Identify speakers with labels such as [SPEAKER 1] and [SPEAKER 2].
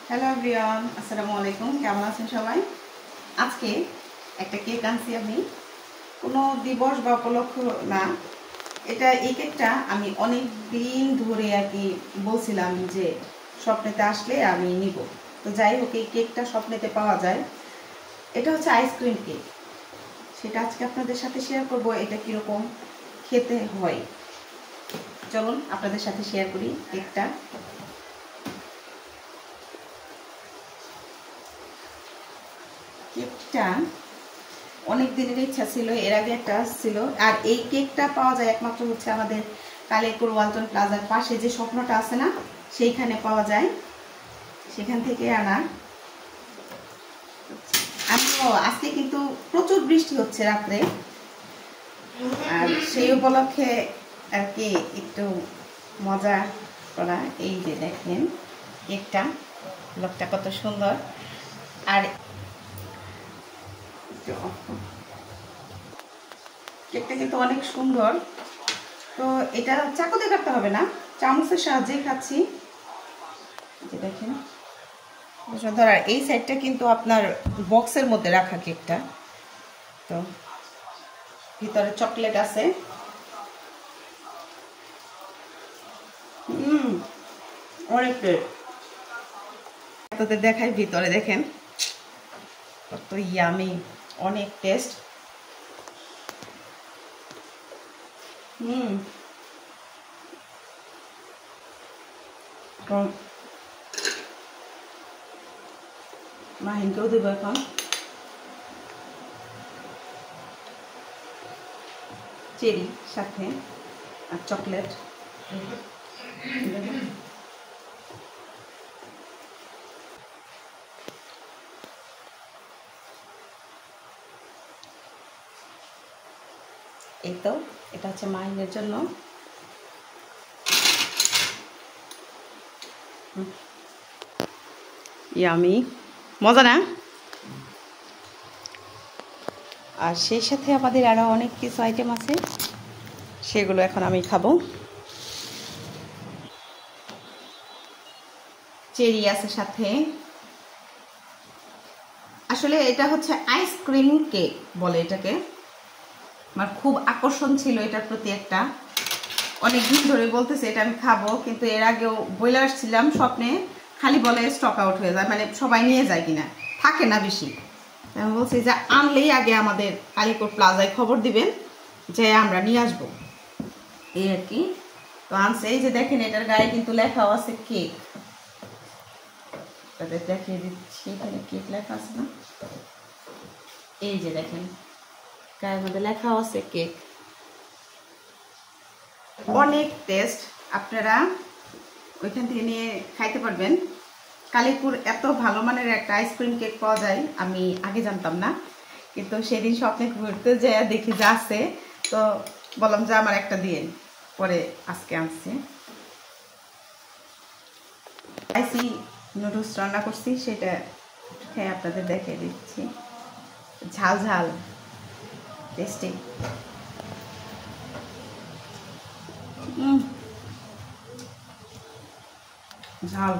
[SPEAKER 1] Hello everyone, আসসালামু আলাইকুম। কেমন আছেন সবাই? আজকে একটা কেক আনছি আমি, কোনো দিবস বা উপলক্ষ না। এই কেকটা আমি অনেক দিন ধরে আর কি বলছিলাম যে স্বপ্নেতে আসলে আমি নিব। তো যাই হোক, এই কেকটা স্বপ্নেতে পাওয়া যায়। এটা হচ্ছে আইসক্রিম কেক। সেটা আজকে আপনাদের সাথে শেয়ার করব। এটা কীরকম খেতে হয় চলুন আপনাদের সাথে শেয়ার করি কেকটা। কেকটা অনেক দিনের ইচ্ছা ছিল, এর আগে একটা ছিল। আর এই কেকটা পাওয়া যায় একমাত্র হচ্ছে আমাদের কালিয়াকৈর ওয়ালটন প্লাজার পাশে যে স্বপ্নটা আছে না, সেইখানে পাওয়া যায়, সেখান থেকে আনা। আজকে কিন্তু প্রচুর বৃষ্টি হচ্ছে রাত্রে, আর সেই উপলক্ষে আর কি একটু মজা করা। এই যে দেখেন কেকটা, লোকটা কত সুন্দর। আর কেকটা কিন্তু অনেক সুন্দর। তো এটা চাকুতে কাটতে হবে না, চামচের সাহায্যে খাচ্ছি। যে দেখেন সুন্দর। আর এই সাইডটা কিন্তু আপনার বক্সের মধ্যে রাখা কেকটা। তো ভিতরে চকলেট আছে। অনেক আপনাদের দেখাই, ভিতরে দেখেন কত ইয়ামি, অনেক টেস্ট। মাহিনকেও দেবো এখন। চেরি সাথে আর চকলেট। এই তো, এটা হচ্ছে মাহিনের জন্য। ইয়ামি, মজা না? আর সেই সাথে আমাদের আরও অনেক কিছু আইটেম আছে, সেগুলো এখন আমি খাবো। চেরি আছে সাথে। আসলে এটা হচ্ছে আইসক্রিম কেক বলে এটাকে। আমার খুব আকর্ষণ ছিল এটার প্রতি একটা, অনেক দিন ধরে বলতেছে এটা আমি খাবো, কিন্তু এর আগেও বলে আসছিলাম স্বপ্নে, খালি বলে স্টক আউট হয়ে যায়, মানে সবাই নিয়ে যায় কিনা, থাকে না বেশি। আমি বলছি যে আনলেই আগে আমাদের কালিয়াকৈর প্লাজায় খবর দিবেন, যে আমরা নিয়ে আসবো, এই আর কি। তো আনছে। এই যে দেখেন, এটার গায়ে কিন্তু লেখাও আছে কেক। তাদের দেখিয়ে দিচ্ছি, এখানে কেক লেখা আছে না, এই যে দেখেন গায়ের মধ্যে লেখাও আছে কেক। অনেক টেস্ট, আপনারা ওইখান থেকে নিয়ে খাইতে পারবেন। কালিয়াকৈর এত ভালো মানের একটা আইসক্রিম কেক পাওয়া যায় আমি আগে জানতাম না, কিন্তু সেদিন স্বপ্নে ঘুরতে যেয়ে দেখি যে আছে, তো বললাম যে আমার একটা দিয়ে, পরে আজকে আনছি। স্পাইসি নুডলস রান্না করছি, সেটা খেয়ে আপনাদের দেখিয়ে দিচ্ছি। ঝাল ঝাল টেস্টি। ঝাল